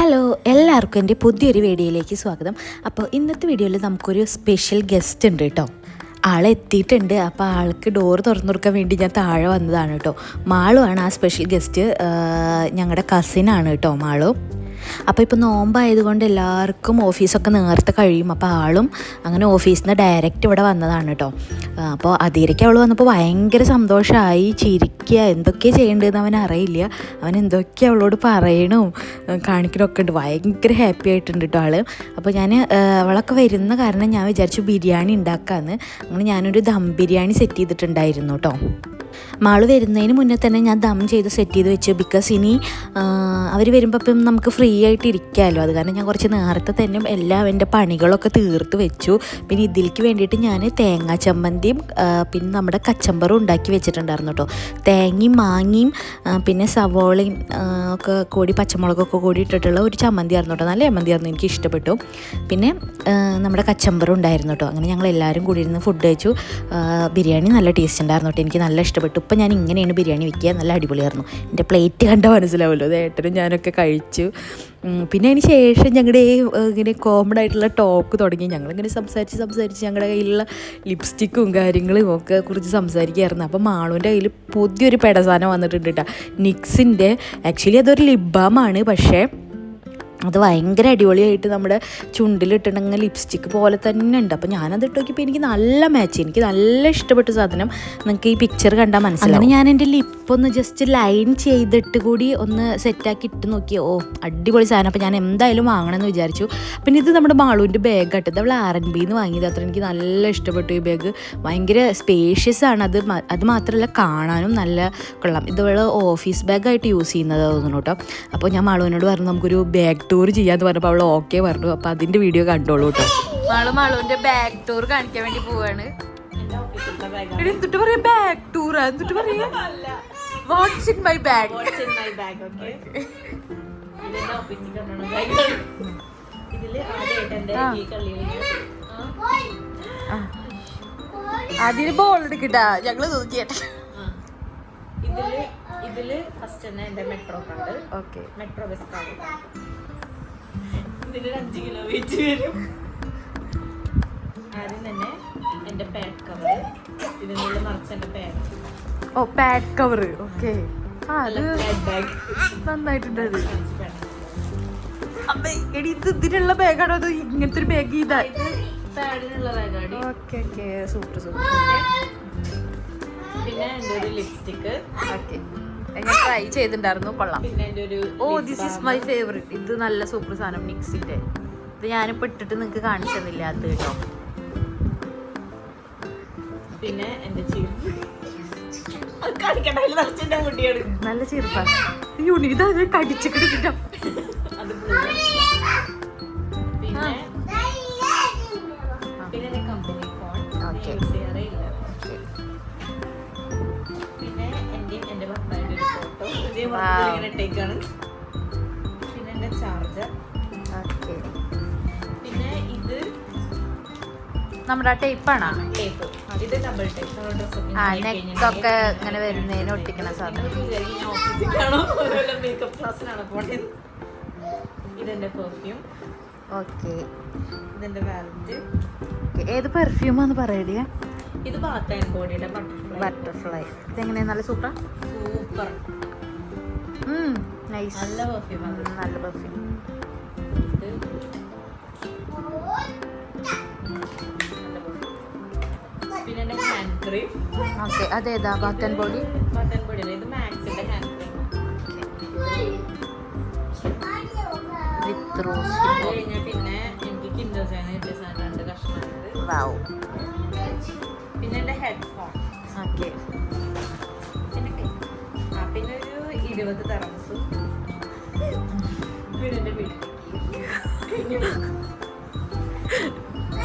Hello, എല്ലാവർക്കും എൻ്റെ പുതിയൊരു വീഡിയോയിലേക്ക് സ്വാഗതം. അപ്പോൾ ഇന്നത്തെ വീഡിയോയിൽ നമുക്കൊരു സ്പെഷ്യൽ ഗസ്റ്റ് ഉണ്ട് കേട്ടോ. ആളെത്തിയിട്ടുണ്ട്. അപ്പോൾ ആൾക്ക് ഡോർ തുറന്നു കൊടുക്കാൻ വേണ്ടി ഞാൻ താഴെ വന്നതാണ് കേട്ടോ. മാളുവാണ് ആ സ്പെഷ്യൽ ഗസ്റ്റ്. ഞങ്ങളുടെ കസിനാണ് കേട്ടോ മാളു. അപ്പോൾ ഇപ്പോൾ നോമ്പായതുകൊണ്ട് എല്ലാവർക്കും ഓഫീസൊക്കെ നേരത്തെ കഴിയും. അപ്പോൾ ആളും അങ്ങനെ ഓഫീസിൽ നിന്ന് ഡയറക്റ്റ് ഇവിടെ വന്നതാണ് കേട്ടോ. അപ്പോൾ അതിലേക്ക് അവൾ വന്നപ്പോൾ ഭയങ്കര സന്തോഷമായി, ചിരിക്കുക, എന്തൊക്കെയാണ് ചെയ്യേണ്ടതെന്ന് അവൻ അറിയില്ല. അവൻ എന്തൊക്കെ അവളോട് പറയണോ കാണിക്കണമൊക്കെ ഉണ്ട്. ഭയങ്കര ഹാപ്പി ആയിട്ടുണ്ട് കേട്ടോ ആൾ. അപ്പോൾ ഞാൻ അവളൊക്കെ വരുന്ന കാരണം ഞാൻ വിചാരിച്ചു ബിരിയാണി ഉണ്ടാക്കാമെന്ന്. അങ്ങനെ ഞാനൊരു ദം ബിരിയാണി സെറ്റ് ചെയ്തിട്ടുണ്ടായിരുന്നു കേട്ടോ. മാള് വരുന്നതിന് മുന്നേ തന്നെ ഞാൻ ദം ചെയ്ത് സെറ്റ് ചെയ്ത് വെച്ചു. ബിക്കോസ് ഇനി അവർ വരുമ്പോൾ ഇപ്പം നമുക്ക് ഫ്രീ ആയിട്ട് ഇരിക്കാമല്ലോ. അത് കാരണം ഞാൻ കുറച്ച് നേരത്തെ തന്നെ എല്ലാം എൻ്റെ പണികളൊക്കെ തീർത്ത് വെച്ചു. പിന്നെ ഇതിലേക്ക് വേണ്ടിയിട്ട് ഞാൻ തേങ്ങാ ചമ്മന്തിയും പിന്നെ നമ്മുടെ കച്ചമ്പറും ഉണ്ടാക്കി വെച്ചിട്ടുണ്ടായിരുന്നു കേട്ടോ. തേങ്ങയും മാങ്ങയും പിന്നെ സവോളയും ഒക്കെ കൂടി പച്ചമുളകൊക്കെ കൂടി ഇട്ടിട്ടുള്ള ഒരു ചമ്മന്തി ആയിരുന്നു കേട്ടോ. നല്ല ചമ്മന്തിയായിരുന്നു, എനിക്ക് ഇഷ്ടപ്പെട്ടു. പിന്നെ നമ്മുടെ കച്ചമ്പറും ഉണ്ടായിരുന്നു കേട്ടോ. അങ്ങനെ ഞങ്ങൾ എല്ലാവരും കൂടി ഇരുന്ന് ഫുഡ് കഴിച്ചു. ബിരിയാണി നല്ല ടേസ്റ്റ് ഉണ്ടായിരുന്നു കേട്ടോ, എനിക്ക് നല്ല ഇഷ്ടപ്പെട്ടു. ഇപ്പം ഞാൻ ഇങ്ങനെയാണ് ബിരിയാണി വയ്ക്കുക, നല്ല അടിപൊളിയായിരുന്നു. എൻ്റെ പ്ലേറ്റ് കണ്ടാൽ മനസ്സിലാവുമല്ലോ, അത് ഏട്ടനും ഞാനൊക്കെ കഴിച്ചു. പിന്നെ അതിന് ശേഷം ഞങ്ങളുടെ ഇങ്ങനെ കോമൺ ആയിട്ടുള്ള ടോക്ക് തുടങ്ങി. ഞങ്ങളിങ്ങനെ സംസാരിച്ച് ഞങ്ങളുടെ കയ്യിലുള്ള ലിപ്സ്റ്റിക്കും കാര്യങ്ങളും ഒക്കെ കുറിച്ച് സംസാരിക്കുകയായിരുന്നു. അപ്പോൾ മാളുവിൻ്റെ കയ്യിൽ പുതിയൊരു പെടസാനം വന്നിട്ടുണ്ട് കേട്ടോ, നിക്സിൻ്റെ. ആക്ച്വലി അതൊരു ലിപ് ബാമാണ്, പക്ഷേ അത് ഭയങ്കര അടിപൊളിയായിട്ട് നമ്മുടെ ചുണ്ടിലിട്ടുണ്ടെങ്കിൽ ലിപ്സ്റ്റിക്ക് പോലെ തന്നെ ഉണ്ട്. അപ്പോൾ ഞാനത് ഇട്ട് നോക്കിയപ്പോൾ എനിക്ക് നല്ല മാച്ച്, എനിക്ക് നല്ല ഇഷ്ടപ്പെട്ട സാധനം. നിങ്ങൾക്ക് ഈ പിക്ചർ കണ്ടാൽ മനസ്സിലാവും. ഞാൻ എൻ്റെ ലിപ്പൊന്ന് ജസ്റ്റ് ലൈൻ ചെയ്തിട്ട് കൂടി ഒന്ന് സെറ്റാക്കി ഇട്ട് നോക്കി. ഓ, അടിപൊളി സാധനം. അപ്പോൾ ഞാൻ എന്തായാലും വാങ്ങണമെന്ന് വിചാരിച്ചു. പിന്നെ ഇത് നമ്മുടെ മാളുവിൻ്റെ ബാഗ് ആട്ടത്, അവൾ R&Bയിൽ നിന്ന് വാങ്ങിയത്. അത്ര എനിക്ക് നല്ല ഇഷ്ടപ്പെട്ടു ഈ ബാഗ്. ഭയങ്കര സ്പേഷ്യസ് ആണ്. അത് മാത്രമല്ല കാണാനും നല്ല കൊള്ളാം. ഇതവൾ ഓഫീസ് ബാഗായിട്ട് യൂസ് ചെയ്യുന്നത് തോന്നുന്നു കേട്ടോ. അപ്പോൾ ഞാൻ മാളുവിനോട് പറഞ്ഞു നമുക്കൊരു ബാഗ് ടൂർ ചെയ്യാന്ന് പറഞ്ഞപ്പോൾ അവൾ ഓക്കെ പറഞ്ഞു. അപ്പോൾ അതിൻ്റെ വീഡിയോ കണ്ടോളൂ കേട്ടോ. മാളുവിൻ്റെ ബാഗ് ടൂർ കാണിക്കാൻ വേണ്ടി പോവാണ്. എന്നിട്ട് പറയാ ബാഗ് ടൂർ, എന്നിട്ട് പറയാ വാട്ട്സ് ഇൻ മൈ ബാഗ്. അതിന് ബോൾ എടുക്കട്ടാ, ഞങ്ങള് നോക്കിയാട്ടെ. ഇതില് ഫസ്റ്റ് തന്നെ എന്റെ metro card, okay, metro bus card. ഇതിന് 5 കിലോ വെയിറ്റ് വരും. ആദ്യം തന്നെ എന്റെ പാഡ് കവർ, ഇതിനുള്ള നിറച്ച എന്റെ പാഡ്. ഓ, പാഡ് കവർ, ഓക്കെ. ബാഗ് നന്നായിട്ടുണ്ട്. അത് എടി, ഇത് ഇതിനുള്ള ബാഗാണോ അതോ ഇങ്ങനത്തെ ഒരു ബാഗ്? ഇതാ പാഡിനുള്ള ബാഗാടി. Okay okay, super super. പിന്നെ എന്റെ ഒരു ലിപ്സ്റ്റിക്ക്, ഓക്കെ, ഞാൻ ട്രൈ ചെയ്തിട്ടുണ്ടായിരുന്നു, കൊള്ളാം. പിന്നെ എന്റെ ഒരു ദിസ് ഈസ് മൈ ഫേവറേറ്റ്. ഇത് നല്ല സൂപ്പർ സാധനം, നിക്സിന്റെ. ഇത് ഞാനിപ്പോൾ ഇട്ടിട്ട് നിങ്ങൾക്ക് കാണിച്ചു തന്നില്ല അത് കേട്ടോ. പിന്നെ എന്റെ ചീർപ്പ്, നല്ല ചീർപ്പാണ്. യൂണിത് അത് കടിച്ചിട്ട്. അത് പിന്നെ എന്റെ കമ്പനി ഫോൺ യൂസ് ചെയ്യാറേ ഇല്ല. പിന്നെ എന്റെ ഭർത്താവിന്റെ ഒരു ഫോട്ടോ ഇങ്ങനെ ഇട്ടേക്കാണ്. പിന്നെ എന്റെ ചാർജർ, പിന്നെ ഇത് നമ്മുടെ ടേപ്പാണോ? ടേപ്പ്. ഇത് ഡബിൾ ടേപ്പ്. നമ്മുടെ നെക്കൊക്കെ ഇങ്ങനെ വരുന്നതിന് ഒട്ടിക്കണ സാധനം. മേക്കപ്പ് ക്ലാസ്സിനാണ് പോണത്. ഇതെന്റെ പെർഫ്യൂം, ഓക്കെ. ഇതെന്റെ വാലറ്റ്. ഏത് പെർഫ്യൂമാന്ന് പറയടിയ? ഇത് ബാത്ത് ആൻഡ് ബോഡിയുടെ ബട്ടർഫ്ലൈ. ഇതെങ്ങനെയാ? നല്ല സൂപ്പർ സൂപ്പർ, നൈസ്, നല്ല പെർഫ്യൂം. അത് നല്ല പെർഫ്യൂം. പിന്നെ എന്റെ ഹാൻഡ് ക്രീം, ഓക്കെ. അതേതാ? Baat and body? Baat and ബോഡിയുടെ ഇത് മാക്സിന്റെ ഹാൻഡ് ക്രീം. വിത്ത് റോസ്. അത് കഴിഞ്ഞാൽ പിന്നെ എനിക്ക് കിൻഡർ ജോയ്ന്ന് കിട്ടിയ സാധനം 2 കഷ്ണമാണിത്. വാവ്. പിന്നെ എന്റെ ഹെഡ്ഫോൺ, ഓക്കെ. പിന്നെ ഒരു 20 തെർമസും. പിന്നെ എന്റെ വീട്.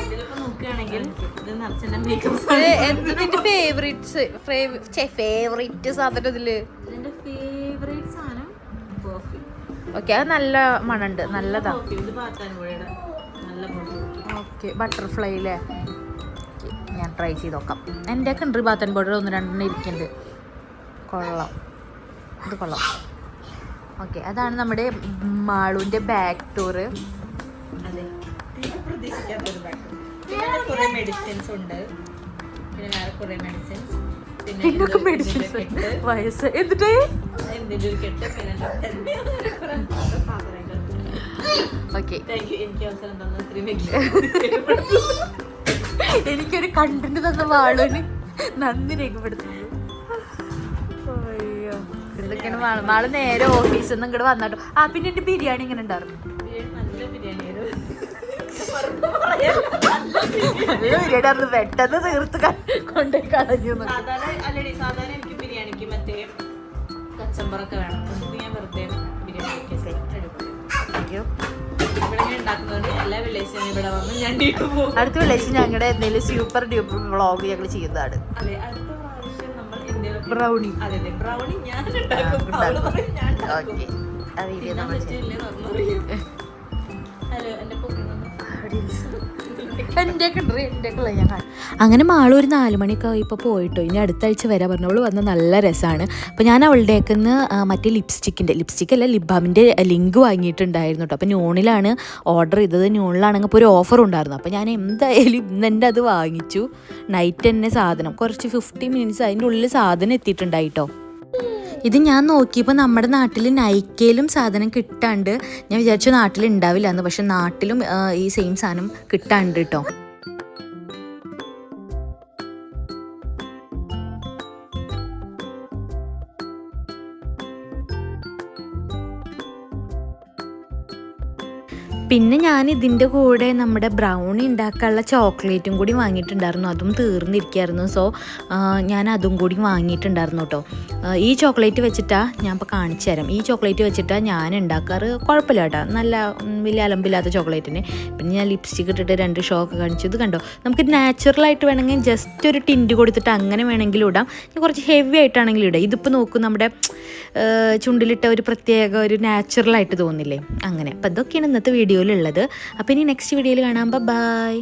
ഇതിലിപ്പോ നോക്കുകയാണെങ്കിൽ ഇത് നിറച്ചെന്റെ മേക്കപ്പ്. ഫേവറേറ്റ് സാധനം ഇതില്? എന്റെ ഫേവറേറ്റ് സാധനം പെർഫ്യൂം. ഓക്കെ, അത് നല്ല മണുണ്ട്, നല്ലതാ. ഇത് പാത്താൻ പോയുടെ നല്ല പെർഫ്യൂം. ഓക്കെ, ബട്ടർഫ്ലൈ അല്ലേ? ഞാൻ ട്രൈ ചെയ്ത് നോക്കാം. എൻ്റെ ഒക്കെ ഉണ്ട് ബാത്ത് ആൻഡ് ബോഡി 1-2 ഇരിക്കുന്നുണ്ട്. കൊള്ളാം, ഇത് കൊള്ളാം. ഓക്കെ, അതാണ് നമ്മുടെ മാളുവിൻ്റെ ബാക്ക് ടൂറ്. അതെ, പ്രതീക്ഷിക്കാത്തൊരു ബാഗ്. പിന്നെ കുറേ മെഡിസിൻസ് ഉണ്ട്, പിന്നെ വേറെ കുറേ മെഡിസിൻസ്, പിന്നെ മെഡിസിൻസ് വയസ്സ് എന്നിട്ട് എന്തിൻ്റെ ഒരു കെട്ട്, പിന്നെ സാധനങ്ങൾ. ഓക്കെ, താങ്ക് യു, എനിക്ക് അവസരം തന്ന ശ്രീമയ്ക്ക് എനിക്കൊരു കണ്ടന്റ് തന്ന മാളുവിന് നന്ദി രേഖപ്പെടുത്തുന്നു. ഇതൊക്കെയാണ് മാള് നേരെ ഓഫീസിൽ നിന്ന് ഇങ്ങോട്ട് വന്നിട്ടോ. പിന്നെ എൻ്റെ ബിരിയാണി ഇങ്ങനെ ഉണ്ടായിരുന്നു. നല്ല ബിരിയാണി പെട്ടെന്ന് തീർത്ത് കൊണ്ടേ കളഞ്ഞു. സാധാരണ എനിക്ക് ബിരിയാണിക്ക് മറ്റേ കച്ചമ്പറൊക്കെ വേണം. ഞാൻ വെറുതെ ബിരിയാണി ഉണ്ടാക്കുന്നതുകൊണ്ട് എല്ലാ വെള്ളിയാഴ്ചയും ഇവിടെ വന്ന് ഞാൻ അടുത്ത വെള്ളിയാഴ്ച ഞങ്ങളുടെ എന്തെങ്കിലും സൂപ്പർ ഡ്യൂപ്പർ വ്ളോഗ് ഞങ്ങൾ ചെയ്യുന്നതാണ്. അതെ, അടുത്ത പ്രാവശ്യം നമ്മൾ എന്തെങ്കിലും ബ്രൗണി. അതെ, ബ്രൗണി ഞാൻ ഉണ്ടാക്കും. ഹലോ, എന്റെ അങ്ങനെ മാള് ഒരു 4 മണിയൊക്കെ ഇപ്പോൾ പോയിട്ടോ. ഇനി അടുത്ത ആഴ്ച വരാൻ പറഞ്ഞവള് വന്ന നല്ല രസമാണ്. അപ്പോൾ ഞാൻ അവളുടെയൊക്കെ മറ്റേ ലിപ്സ്റ്റിക്കല്ല ലിപ് ബാമിൻ്റെ ലിങ്ക് വാങ്ങിയിട്ടുണ്ടായിരുന്നു കേട്ടോ. അപ്പോൾ ന്യൂണിലാണ് ഓർഡർ ചെയ്തത്. ന്യൂണിലാണെങ്കിൽ ഇപ്പോൾ ഒരു ഓഫർ ഉണ്ടായിരുന്നു. അപ്പോൾ ഞാൻ എന്തായാലും ഇന്ന് എൻ്റെ അത് വാങ്ങിച്ചു. നൈറ്റ് തന്നെ സാധനം കുറച്ച് 50 മിനിറ്റ്സ് അതിൻ്റെ ഉള്ളിൽ സാധനം എത്തിയിട്ടുണ്ടായിട്ടോ. ഇത് ഞാൻ നോക്കിയപ്പോൾ നമ്മുടെ നാട്ടിൽ നൈക്കയിലും സാധനം കിട്ടാണ്ട്. ഞാൻ വിചാരിച്ചു നാട്ടിൽ ഉണ്ടാവില്ല എന്ന്, പക്ഷെ നാട്ടിലും ഈ സെയിം സാധനം കിട്ടാണ്ട് കേട്ടോ. പിന്നെ ഞാൻ ഇതിൻ്റെ കൂടെ നമ്മുടെ ബ്രൗണി ഉണ്ടാക്കാനുള്ള ചോക്ലേറ്റും കൂടി വാങ്ങിയിട്ടുണ്ടായിരുന്നു. അതും തീർന്നിരിക്കുകയായിരുന്നു. സോ ഞാൻ അതും കൂടി വാങ്ങിയിട്ടുണ്ടായിരുന്നു കേട്ടോ. ഈ ചോക്ലേറ്റ് വെച്ചിട്ടാണ് ഞാൻ ഇപ്പോൾ കാണിച്ചു തരാം. ഈ ചോക്ലേറ്റ് വെച്ചിട്ടാണ് ഞാൻ ഉണ്ടാക്കാറ്. കുഴപ്പമില്ല കേട്ടോ, നല്ല വലിയ അലമ്പില്ലാത്ത ചോക്ലേറ്റിന്. പിന്നെ ഞാൻ ലിപ്സ്റ്റിക് ഇട്ടിട്ട് 2 ഷോക്ക് കാണിച്ചു. ഇത് കണ്ടോ, നമുക്ക് നാച്ചുറലായിട്ട് വേണമെങ്കിൽ ജസ്റ്റ് ഒരു ടിൻറ്റ് കൊടുത്തിട്ട് അങ്ങനെ വേണമെങ്കിലും ഇടാം. കുറച്ച് ഹെവി ആയിട്ടാണെങ്കിലും ഇടാം. ഇതിപ്പോൾ നോക്കും, നമ്മുടെ ചുണ്ടിലിട്ട ഒരു പ്രത്യേക ഒരു നാച്ചുറലായിട്ട് തോന്നില്ലേ, അങ്ങനെ. അപ്പോൾ ഇതൊക്കെയാണ് ഇന്നത്തെ വീഡിയോയിലുള്ളത്. അപ്പോൾ ഇനി നെക്സ്റ്റ് വീഡിയോയിൽ കാണാം. ബൈ.